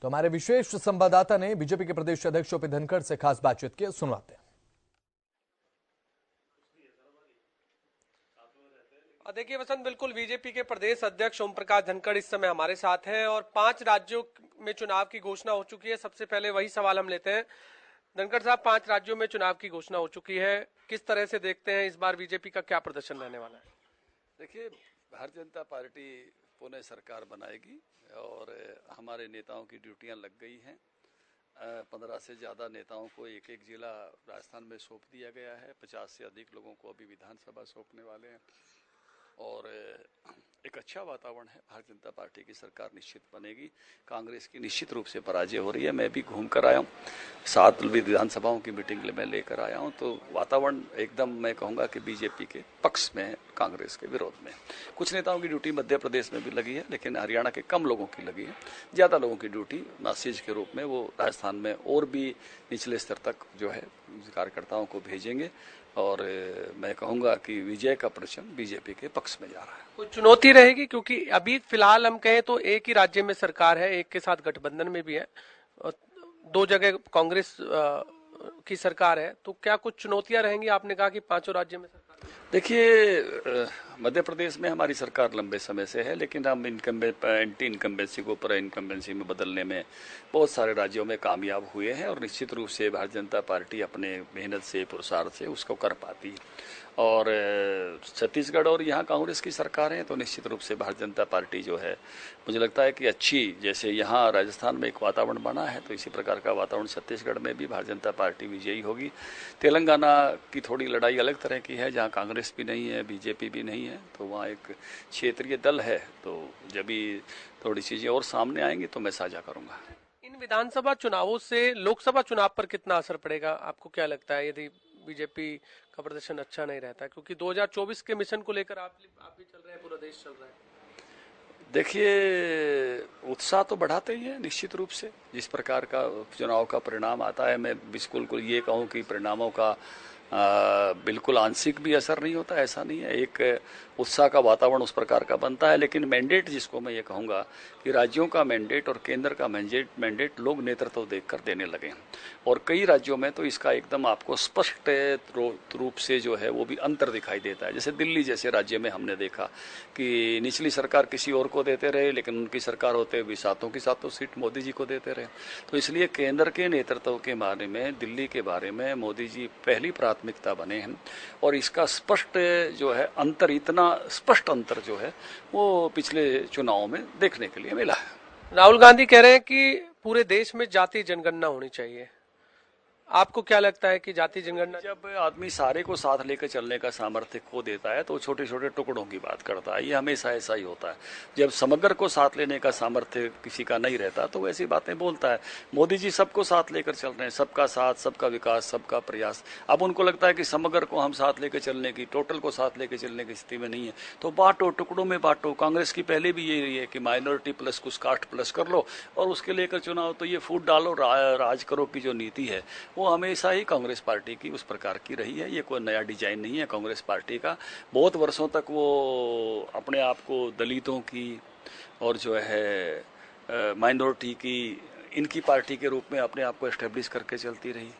तो हमारे विशेष संवाददाता ने बीजेपी के प्रदेश अध्यक्ष ओपी धनखड़ से खास बातचीत की, सुनवाते हैं। देखिए वसंत, बिल्कुल बीजेपी के प्रदेश अध्यक्ष ओम प्रकाश धनखड़ इस समय हमारे साथ हैं और 5 राज्यों में चुनाव की घोषणा हो चुकी है। सबसे पहले वही सवाल हम लेते हैं। धनखड़ साहब, 5 राज्यों में चुनाव की घोषणा हो चुकी है, किस तरह से देखते हैं इस बार बीजेपी का क्या प्रदर्शन रहने वाला है? देखिए, भारतीय जनता पार्टी पुनः सरकार बनाएगी और हमारे नेताओं की ड्यूटियां लग गई हैं। 15 से ज़्यादा नेताओं को एक एक जिला राजस्थान में सौंप दिया गया है। 50 से अधिक लोगों को अभी विधानसभा सौंपने वाले हैं और एक अच्छा वातावरण है। भारतीय जनता पार्टी की सरकार निश्चित बनेगी। कांग्रेस की निश्चित रूप से पराजय हो रही है। मैं भी घूम कर आया हूँ, 7 विधानसभाओं की मीटिंग मैं लेकर आया हूँ, तो वातावरण एकदम मैं कहूँगा कि बीजेपी के पक्ष में है, कांग्रेस के विरोध में। कुछ नेताओं की ड्यूटी मध्य प्रदेश में भी लगी है, लेकिन हरियाणा के कम लोगों की लगी है। ज़्यादा लोगों की ड्यूटी मैसेज के रूप में वो राजस्थान में और भी निचले स्तर तक जो है कार्यकर्ताओं को भेजेंगे और मैं कहूंगा कि विजय का प्रश्न बीजेपी के पक्ष में जा रहा है। कोई चुनौती रहेगी, क्योंकि अभी फिलहाल हम कहें तो एक ही राज्य में सरकार है, एक के साथ गठबंधन में भी है, 2 जगह कांग्रेस की सरकार है, तो क्या कुछ चुनौतियां रहेंगी? आपने कहा कि 5 राज्यों में सरकार। देखिए, मध्य प्रदेश में हमारी सरकार लंबे समय से है, लेकिन हम एंटी इनकम्बेंसी को पर इनकम्बेंसी में बदलने में बहुत सारे राज्यों में कामयाब हुए हैं और निश्चित रूप से भारतीय जनता पार्टी अपने मेहनत से, पुरुषार्थ से उसको कर पाती है। और छत्तीसगढ़ और यहाँ कांग्रेस की सरकार है, तो निश्चित रूप से भारतीय जनता पार्टी जो है, मुझे लगता है कि अच्छी, जैसे यहाँ राजस्थान में एक वातावरण बना है, तो इसी प्रकार का वातावरण छत्तीसगढ़ में भी भारतीय जनता पार्टी विजयी होगी। तेलंगाना की थोड़ी लड़ाई अलग तरह की है, जहाँ कांग्रेस भी नहीं है, बीजेपी भी नहीं है, तो वहाँ एक क्षेत्रीय दल है। तो जब भी थोड़ी चीजें और सामने आएंगी तो मैं साझा करूंगा। इन विधानसभा चुनावों से लोकसभा चुनाव पर कितना असर पड़ेगा, आपको क्या लगता है, यदि बीजेपी का प्रदर्शन अच्छा नहीं रहता? क्योंकि 2024 के मिशन को लेकर आप भी चल रहे हैं, पूरा देश चल रहा है। देखिए, उत्साह तो बढ़ाते ही है निश्चित रूप से। जिस प्रकार का चुनाव का परिणाम आता है, मैं बिल्कुल ये कहूँ कि परिणामों का बिल्कुल आंशिक भी असर नहीं होता, ऐसा नहीं है। एक उत्साह का वातावरण उस प्रकार का बनता है, लेकिन मैंडेट, जिसको मैं ये कहूँगा कि राज्यों का मैंडेट और केंद्र का मैंडेट लोग नेतृत्व देखकर देने लगे हैं और कई राज्यों में तो इसका एकदम आपको स्पष्ट रूप से जो है वो भी अंतर दिखाई देता है। जैसे दिल्ली जैसे राज्य में हमने देखा कि निचली सरकार किसी और को देते रहे, लेकिन उनकी सरकार होते हुए 7 की 7 सीट मोदी जी को देते रहे। तो इसलिए केंद्र के नेतृत्व के बारे में, दिल्ली के बारे में मोदी जी पहली प्राथमिकता बने हैं और इसका स्पष्ट जो है अंतर, इतना स्पष्ट अंतर जो है वो पिछले चुनावों में देखने के लिए मिला है। राहुल गांधी कह रहे हैं कि पूरे देश में जाति जनगणना होनी चाहिए, आपको क्या लगता है कि जाति जनगणना? जब आदमी सारे को साथ लेकर चलने का सामर्थ्य खो देता है तो छोटे छोटे टुकड़ों की बात करता है। ये हमेशा ऐसा ही होता है। जब समग्र को साथ लेने का सामर्थ्य किसी का नहीं रहता तो वैसी बातें बोलता है। मोदी जी सबको साथ लेकर चल रहे हैं, सबका साथ, सबका विकास, सबका प्रयास। अब उनको लगता है कि समग्र को हम साथ लेकर चलने की, टोटल को साथ लेकर चलने की स्थिति में नहीं है, तो बांटो, टुकड़ों में बांटो। कांग्रेस की पहले भी यही है कि माइनॉरिटी प्लस कुछ कास्ट प्लस कर लो और उसके लेकर चुनाव, तो ये फूट डालो, राज करो की जो नीति है वो हमेशा ही कांग्रेस पार्टी की उस प्रकार की रही है। ये कोई नया डिजाइन नहीं है कांग्रेस पार्टी का। बहुत वर्षों तक वो अपने आप को दलितों की और जो है माइनॉरिटी की, इनकी पार्टी के रूप में अपने आप को एस्टेब्लिश करके चलती रही,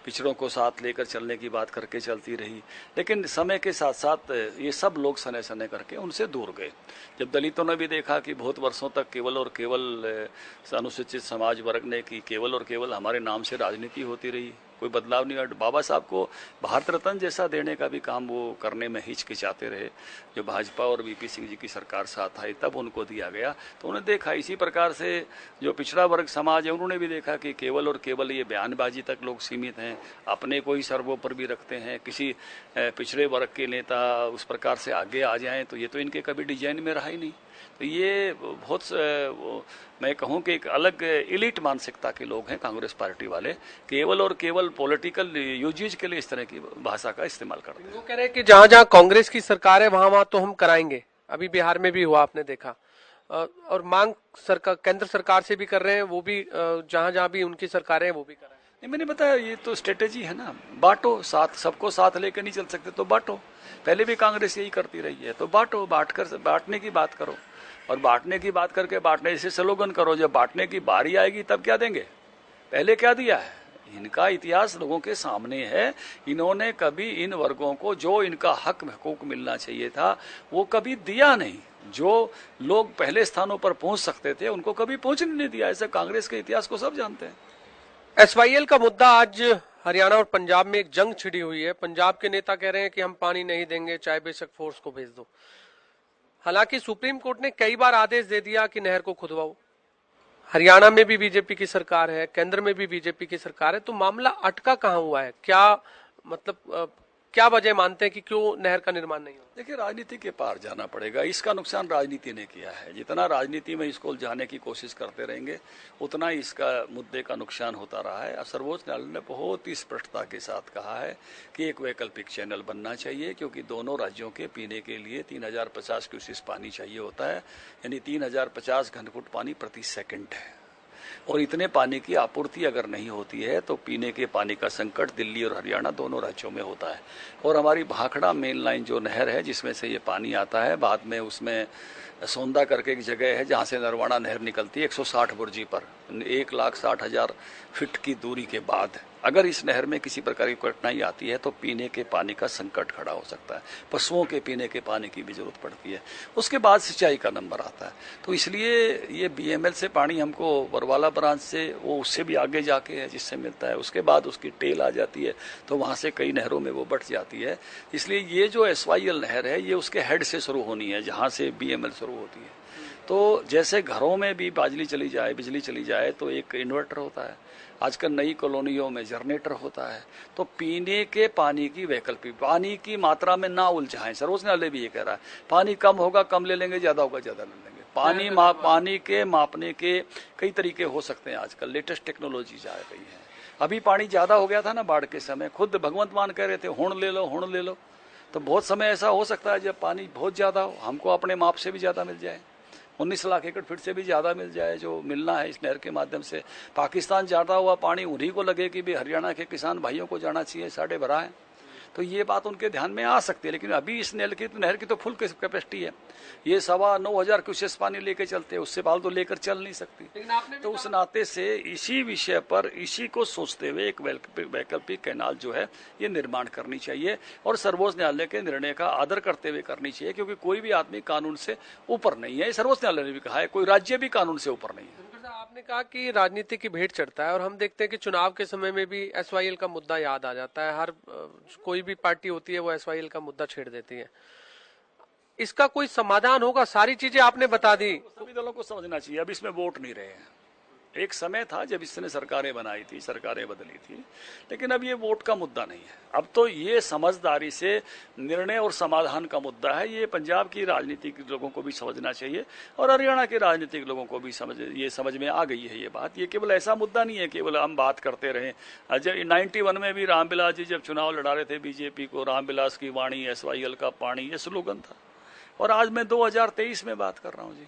पिछड़ों को साथ लेकर चलने की बात करके चलती रही। लेकिन समय के साथ साथ ये सब लोग सने सने करके उनसे दूर गए। जब दलितों ने भी देखा कि बहुत वर्षों तक केवल और केवल अनुसूचित समाज वर्ग ने की केवल और केवल हमारे नाम से राजनीति होती रही, कोई बदलाव नहीं हुआ। बाबा साहब को भारत रत्न जैसा देने का भी काम वो करने में हिचकिचाते रहे। जो भाजपा और वीपी सिंह जी की सरकार साथ आई तब उनको दिया गया, तो उन्होंने देखा इसी प्रकार से जो पिछड़ा वर्ग समाज है उन्होंने भी देखा कि केवल और केवल ये बयानबाजी तक लोग सीमित हैं, अपने को ही सर्वोपरि भी रखते हैं। किसी पिछड़े वर्ग के नेता उस प्रकार से आगे आ जाएं तो ये तो इनके कभी डिजाइन में रहा ही नहीं। तो ये बहुत मैं कहूं कि एक अलग इलीट मानसिकता के लोग हैं कांग्रेस पार्टी वाले, केवल और केवल पॉलिटिकल यूजेज के लिए इस तरह की भाषा का इस्तेमाल करते हैं। वो कह रहे हैं कि जहां जहां कांग्रेस की सरकार है वहां तो हम कराएंगे। अभी बिहार में भी हुआ, आपने देखा, और मांग सरकार केंद्र सरकार से भी कर रहे हैं, वो भी जहां जहां भी उनकी सरकार है वो भी कर रहे हैं। नहीं, मैंने बताया ये तो स्ट्रेटेजी है ना, बांटो साथ, सबको साथ लेकर नहीं चल सकते तो बांटो। पहले भी कांग्रेस यही करती रही है, तो बांटो, बांटने की बात करो। और बांटने की बात करके बांटने से स्लोगन करो, जब बांटने की बारी आएगी तब क्या देंगे? पहले क्या दिया है? इनका इतिहास लोगों के सामने है। इन्होंने कभी इन वर्गों को जो इनका हक हकूक मिलना चाहिए था वो कभी दिया नहीं। जो लोग पहले स्थानों पर पहुंच सकते थे उनको कभी पहुंचने नहीं दिया। ऐसे कांग्रेस के इतिहास को सब जानते हैं। एसवाईएल का मुद्दा आज हरियाणा और पंजाब में एक जंग छिड़ी हुई है। पंजाब के नेता कह रहे हैं कि हम पानी नहीं देंगे, चाहे बेशक फोर्स को भेज दो। हालांकि सुप्रीम कोर्ट ने कई बार आदेश दे दिया कि नहर को खुदवाओ। हरियाणा में भी बीजेपी की सरकार है, केंद्र में भी बीजेपी की सरकार है, तो मामला अटका कहां हुआ है? क्या मतलब क्या वजह मानते हैं कि क्यों नहर का निर्माण नहीं हो? देखिए, राजनीति के पार जाना पड़ेगा। इसका नुकसान राजनीति ने किया है। जितना राजनीति में इसको उलझाने की कोशिश करते रहेंगे उतना ही इसका मुद्दे का नुकसान होता रहा है। सर्वोच्च न्यायालय ने बहुत ही स्पष्टता के साथ कहा है कि एक वैकल्पिक चैनल बनना चाहिए, क्योंकि दोनों राज्यों के पीने के लिए 3050 क्यूसेस पानी चाहिए होता है, यानी 3050 घनफुट पानी प्रति सेकंड है। और इतने पानी की आपूर्ति अगर नहीं होती है तो पीने के पानी का संकट दिल्ली और हरियाणा दोनों राज्यों में होता है। और हमारी भाखड़ा मेन लाइन जो नहर है जिसमें से ये पानी आता है, बाद में उसमें सोंदा करके एक जगह है जहां से नरवाना नहर निकलती है 160 बुर्जी पर 1,60,000 फीट की दूरी के बाद अगर इस नहर में किसी प्रकार की कठिनाई आती है तो पीने के पानी का संकट खड़ा हो सकता है। पशुओं के पीने के पानी की भी जरूरत पड़ती है। उसके बाद सिंचाई का नंबर आता है। तो इसलिए ये बीएमएल से पानी हमको बरवाला ब्रांच से वो उससे भी आगे जाके है जिससे मिलता है। उसके बाद उसकी टेल आ जाती है तो वहां से कई नहरों में वो बढ़ जाती है। इसलिए ये जो एसवाईएल नहर है ये उसके हेड से शुरू होनी है जहां से बीएमएल शुरू होती है। तो जैसे घरों में भी बिजली चली जाए तो एक इन्वर्टर होता है। आजकल नई कॉलोनियों में जनरेटर होता है। तो पीने के पानी की वैकल्पिक पानी की मात्रा में ना उलझाएं। सर्वोच्च न्यायालय भी ये कह रहा है पानी कम होगा कम ले लेंगे, ज्यादा होगा ज्यादा ले लेंगे। पानी के मापने के कई तरीके हो सकते हैं। आजकल लेटेस्ट टेक्नोलॉजी जा रही है। अभी पानी ज्यादा हो गया था ना बाढ़ के समय, खुद भगवंत मान कह रहे थे हुण ले लो। तो बहुत समय ऐसा हो सकता है जब पानी बहुत ज्यादा हो, हमको अपने माप से भी ज्यादा मिल जाए, 19 लाख एकड़ फीट से भी ज्यादा मिल जाए जो मिलना है इस नहर के माध्यम से। पाकिस्तान जाता हुआ पानी उन्हीं को लगे कि भी हरियाणा के किसान भाइयों को जाना चाहिए, साढ़े भरा है। तो ये बात उनके ध्यान में आ सकती है। लेकिन अभी इस नहर की तो फुल कैपेसिटी है। ये 9,500 क्यूसेस पानी लेके चलते हैं, उससे बाल तो लेकर चल नहीं सकती। तो उस नाते से इसी विषय पर इसी को सोचते हुए एक वैकल्पिक कैनाल जो है ये निर्माण करनी चाहिए और सर्वोच्च न्यायालय के निर्णय का आदर करते हुए करनी चाहिए, क्योंकि कोई भी आदमी कानून से ऊपर नहीं है। सर्वोच्च न्यायालय ने भी कहा है कोई राज्य भी कानून से ऊपर नहीं है। आपने कहा कि राजनीति की भेंट चढ़ता है और हम देखते हैं कि चुनाव के समय में भी एसवाईएल का मुद्दा याद आ जाता है। हर कोई भी पार्टी होती है वो एसवाईएल का मुद्दा छेड़ देती है। इसका कोई समाधान होगा? सारी चीजें आपने बता दी। सभी दलों को समझना चाहिए अब इसमें वोट नहीं रहे हैं। एक समय था जब इसने सरकारें बनाई थी, सरकारें बदली थी, लेकिन अब ये वोट का मुद्दा नहीं है। अब तो ये समझदारी से निर्णय और समाधान का मुद्दा है। ये पंजाब की राजनीतिक लोगों को भी समझना चाहिए और हरियाणा के राजनीतिक लोगों को भी समझ में आ गई है ये बात। ये केवल ऐसा मुद्दा नहीं है केवल हम बात करते रहे। जब 91 में भी रामविलास जी जब चुनाव लड़ा रहे थे बीजेपी को, रामविलास की वाणी एसवाईएल का पानी, ये स्लोगन था। और आज मैं 2023 में बात कर रहा हूँ जी।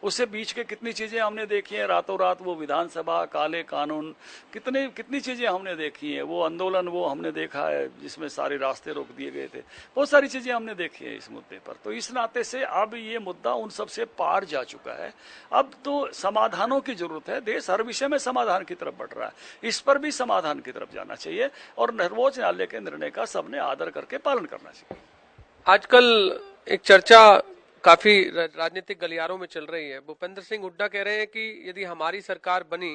उससे बीच के कितनी चीजें हमने देखी हैं। रातों रात वो विधानसभा, काले कानून, कितनी चीजें हमने देखी हैं। वो आंदोलन वो हमने देखा है जिसमें सारे रास्ते रोक दिए गए थे। बहुत सारी चीजें हमने देखी हैं इस मुद्दे पर। तो इस नाते से अब ये मुद्दा उन सबसे पार जा चुका है। अब तो समाधानों की जरूरत है। देश हर विषय में समाधान की तरफ बढ़ रहा है, इस पर भी समाधान की तरफ जाना चाहिए और सर्वोच्च न्यायालय के निर्णय का सबने आदर करके पालन करना चाहिए। आजकल एक चर्चा काफी राजनीतिक गलियारों में चल रही है। भूपेंद्र सिंह हुड्डा कह रहे हैं कि यदि हमारी सरकार बनी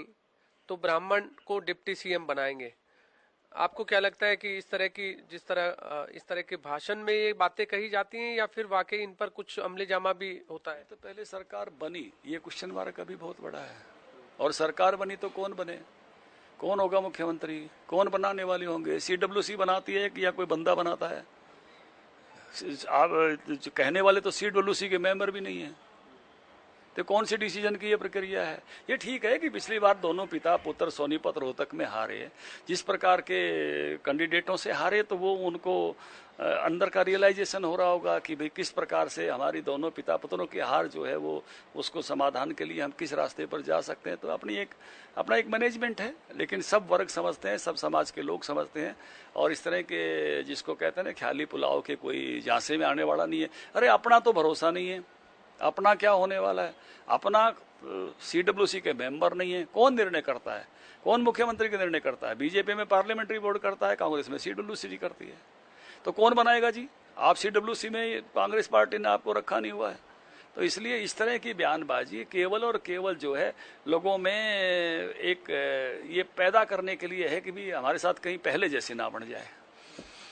तो ब्राह्मण को डिप्टी सीएम बनाएंगे। आपको क्या लगता है कि इस तरह के भाषण में ये बातें कही जाती हैं या फिर वाकई इन पर कुछ अमले जामा भी होता है? तो पहले सरकार बनी, ये क्वेश्चन मार्क अभी बहुत बड़ा है। और सरकार बनी तो कौन बने, कौन होगा मुख्यमंत्री, कौन बनाने वाले होंगे? CWC बनाती है कि या कोई बंदा बनाता है? आप कहने वाले तो CWC के मेंबर भी नहीं है। तो कौन सी डिसीजन की ये प्रक्रिया है? ये ठीक है कि पिछली बार दोनों पिता पुत्र सोनीपत रोहतक में हारे, जिस प्रकार के कैंडिडेटों से हारे, तो वो उनको अंदर का रियलाइजेशन हो रहा होगा कि भाई किस प्रकार से हमारी दोनों पिता पुत्रों की हार जो है वो उसको समाधान के लिए हम किस रास्ते पर जा सकते हैं। तो अपना एक मैनेजमेंट है, लेकिन सब वर्ग समझते हैं, सब समाज के लोग समझते हैं। और इस तरह के जिसको कहते हैं ना ख्याली पुलाव के कोई झांसे में आने वाला नहीं है। अरे अपना तो भरोसा नहीं है, अपना क्या होने वाला है? अपना CWC के मेंबर नहीं है, कौन निर्णय करता है? कौन मुख्यमंत्री का निर्णय करता है? बीजेपी में पार्लियामेंट्री बोर्ड करता है, कांग्रेस में CWC करती है। तो कौन बनाएगा जी? आप CWC में कांग्रेस पार्टी ने आपको रखा नहीं हुआ है। तो इसलिए इस तरह की बयानबाजी केवल और केवल जो है लोगों में एक ये पैदा करने के लिए है कि भी हमारे साथ कहीं पहले जैसे ना बन जाए।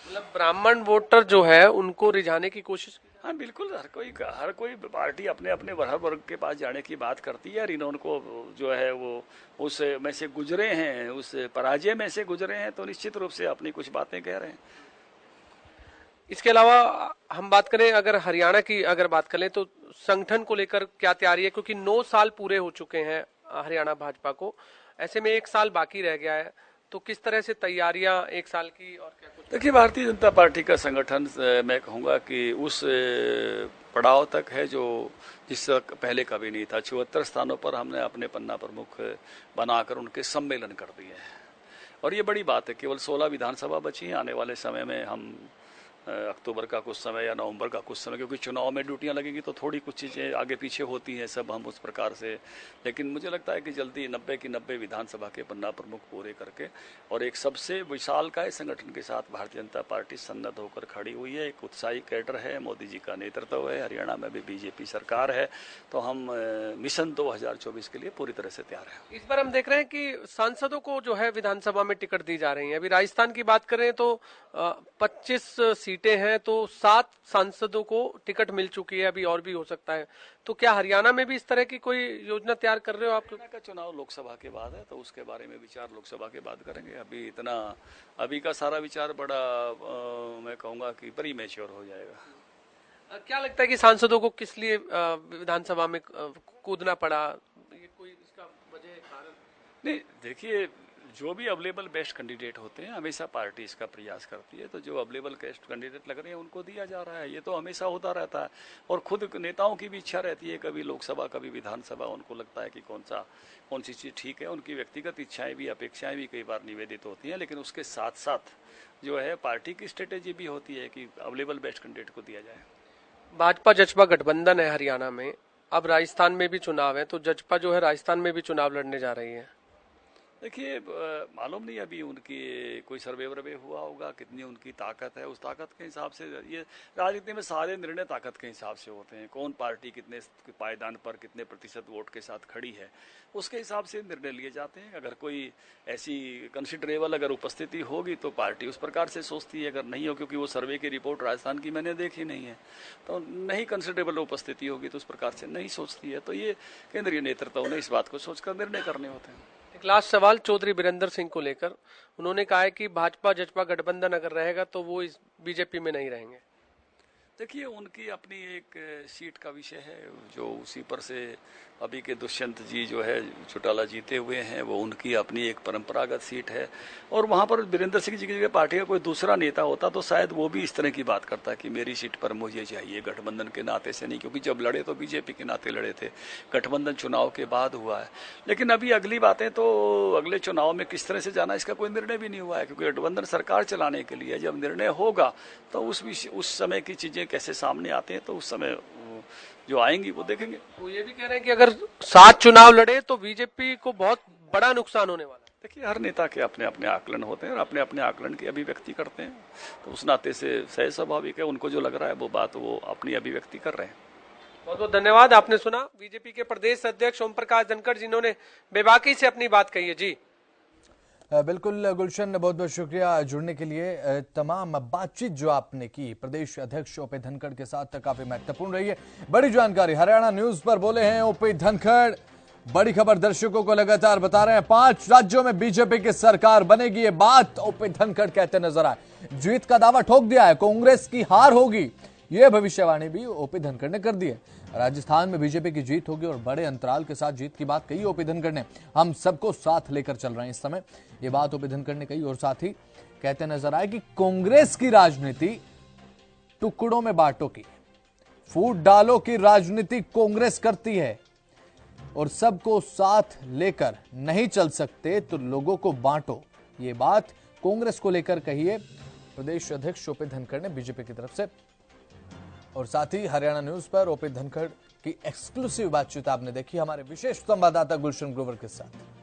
मतलब ब्राह्मण वोटर जो है उनको रिझाने की कोशिश। हाँ बिल्कुल, हर कोई पार्टी अपने अपने वर्ग के पास जाने की बात करती है। और इनको जो है वो उस में से गुजरे हैं, उस पराजय में से गुजरे हैं, तो निश्चित रूप से अपनी कुछ बातें कह रहे हैं। इसके अलावा हम बात करें अगर हरियाणा की अगर बात करें तो संगठन को लेकर क्या तैयारी है, क्योंकि 9 साल पूरे हो चुके हैं हरियाणा भाजपा को, ऐसे में 1 साल बाकी रह गया है, तो किस तरह से तैयारियां 1 साल की और क्या कुछ? देखिए, भारतीय जनता पार्टी का संगठन मैं कहूँगा कि उस पड़ाव तक है जो जिस पहले कभी नहीं था। 74 स्थानों पर हमने अपने पन्ना प्रमुख बनाकर उनके सम्मेलन कर दिए हैं और ये बड़ी बात है। केवल 16 विधानसभा बची हैं। आने वाले समय में हम अक्टूबर का कुछ समय या नवंबर का कुछ समय, क्योंकि चुनाव में ड्यूटियां लगेंगी तो थोड़ी कुछ चीज़ें आगे पीछे होती हैं, सब हम उस प्रकार से, लेकिन मुझे लगता है कि जल्दी 90 की 90 विधानसभा के पन्ना प्रमुख पूरे करके और एक सबसे विशालकाय संगठन के साथ भारतीय जनता पार्टी सन्नद्ध होकर खड़ी हुई है। एक उत्साही कैडर है, मोदी जी का नेतृत्व है, हरियाणा में भी बीजेपी सरकार है, तो हम मिशन 2024 के लिए पूरी तरह से तैयार हैं। इस बार हम देख रहे हैं कि सांसदों को जो है विधानसभा में टिकट दी जा रही है। अभी राजस्थान की बात करें तो 25 सीटें हैं, तो 7 सांसदों को टिकट मिल चुकी है, अभी और भी हो सकता है। तो क्या हरियाणा में भी इस तरह की कोई योजना तैयार कर रहे हो आप? हरियाणा का चुनाव लोकसभा के बाद है, तो उसके बारे में विचार लोकसभा के बाद करेंगे। अभी का सारा विचार बड़ा मैं कहूँगा कि प्री मैच्योर हो जाएगा। क्या लगता है कि सांसदों को किस लिए विधानसभा में कूदना पड़ा? ये कोई इसका वजह कारण? नहीं, देखिए, जो भी अवेलेबल बेस्ट कैंडिडेट होते हैं हमेशा पार्टी इसका प्रयास करती है, तो जो अवेलेबल बेस्ट कैंडिडेट लग रहे हैं उनको दिया जा रहा है। ये तो हमेशा होता रहता है और खुद नेताओं की भी इच्छा रहती है, कभी लोकसभा कभी विधानसभा, उनको लगता है कि कौन सी चीज़ ठीक है। उनकी व्यक्तिगत इच्छाएं भी, अपेक्षाएं भी कई बार निवेदित होती हैं, लेकिन उसके साथ साथ जो है पार्टी की स्ट्रेटेजी भी होती है कि अवेलेबल बेस्ट कैंडिडेट को दिया जाए। भाजपा जजपा गठबंधन है हरियाणा में, अब राजस्थान में भी चुनाव है, तो जजपा जो है राजस्थान में भी चुनाव लड़ने जा रही है। देखिए, मालूम नहीं अभी उनकी कोई सर्वे वर्वे हुआ होगा, कितनी उनकी ताकत है। उस ताकत के हिसाब से ये राजनीति में सारे निर्णय ताकत के हिसाब से होते हैं। कौन पार्टी कितने पायदान पर कितने प्रतिशत वोट के साथ खड़ी है, उसके हिसाब से निर्णय लिए जाते हैं। अगर कोई ऐसी कंसिडरेबल अगर उपस्थिति होगी तो पार्टी उस प्रकार से सोचती है, अगर नहीं हो, क्योंकि वो सर्वे की रिपोर्ट राजस्थान की मैंने देखी नहीं है, तो नहीं कंसिडरेबल उपस्थिति होगी तो उस प्रकार से नहीं सोचती है। तो ये केंद्रीय नेतृत्व ने इस बात को सोचकर निर्णय करने होते हैं। एक लास्ट सवाल चौधरी बीरेंद्र सिंह को लेकर, उन्होंने कहा है कि भाजपा जजपा गठबंधन अगर रहेगा तो वो इस बीजेपी में नहीं रहेंगे। देखिए, उनकी अपनी एक सीट का विषय है, जो उसी पर से अभी के दुष्यंत जी जो है चौटाला जीते हुए हैं, वो उनकी अपनी एक परंपरागत सीट है। और वहाँ पर बीरेंद्र सिंह जी की जगह पार्टी का कोई दूसरा नेता होता तो शायद वो भी इस तरह की बात करता कि मेरी सीट पर मुझे चाहिए, गठबंधन के नाते से नहीं, क्योंकि जब लड़े तो बीजेपी के नाते लड़े थे, गठबंधन चुनाव के बाद हुआ है। लेकिन अभी अगली बातें तो अगले चुनाव में किस तरह से जाना इसका कोई निर्णय भी नहीं हुआ है, क्योंकि गठबंधन सरकार चलाने के लिए जब निर्णय होगा तो उस समय की चीजें कैसे सामने आते हैं तो उस समय जो आएंगी वो देखेंगे। वो ये भी कह रहे हैं कि अगर 7 चुनाव लड़े तो बीजेपी को बहुत बड़ा नुकसान होने वाला है। देखिए, हर नेता के अपने अपने आकलन होते हैं और अपने अपने आकलन की अभिव्यक्ति करते हैं, तो उस नाते से सही स्वाभाविक है, उनको जो लग रहा है वो बात वो अपनी अभिव्यक्ति कर रहे हैं। बहुत बहुत धन्यवाद। आपने सुना बीजेपी के प्रदेश अध्यक्ष ओम प्रकाश धनखड़, जिन्होंने बेबाकी से अपनी बात कही है। जी बिल्कुल गुलशन, बहुत बहुत शुक्रिया जुड़ने के लिए। तमाम बातचीत जो आपने की प्रदेश अध्यक्ष ओपी धनखड़ के साथ काफी महत्वपूर्ण रही है। बड़ी जानकारी हरियाणा न्यूज पर बोले हैं ओपी धनखड़। बड़ी खबर दर्शकों को लगातार बता रहे हैं, 5 राज्यों में बीजेपी की सरकार बनेगी, ये बात ओपी धनखड़ कहते नजर आए। जीत का दावा ठोक दिया है, कांग्रेस की हार होगी, यह भविष्यवाणी भी ओपी धनखड़ ने कर दी है। राजस्थान में बीजेपी की जीत होगी और बड़े अंतराल के साथ जीत की बात कही ओपी धनखड़ ने। हम सबको साथ लेकर चल रहे हैं इस समय, ये बात ओपी धनखड़ ने कही। और साथ ही कहते नजर आए कि कांग्रेस की राजनीति टुकड़ों में बांटो की, फूट डालो की राजनीति कांग्रेस करती है और सबको साथ लेकर नहीं चल सकते तो लोगों को बांटो, ये बात कांग्रेस को लेकर कही है प्रदेश अध्यक्ष ओपी धनखड़ ने बीजेपी की तरफ से। और साथ ही हरियाणा न्यूज पर ओपी धनखड़ की एक्सक्लूसिव बातचीत आपने देखी हमारे विशेष संवाददाता गुलशन ग्रोवर के साथ।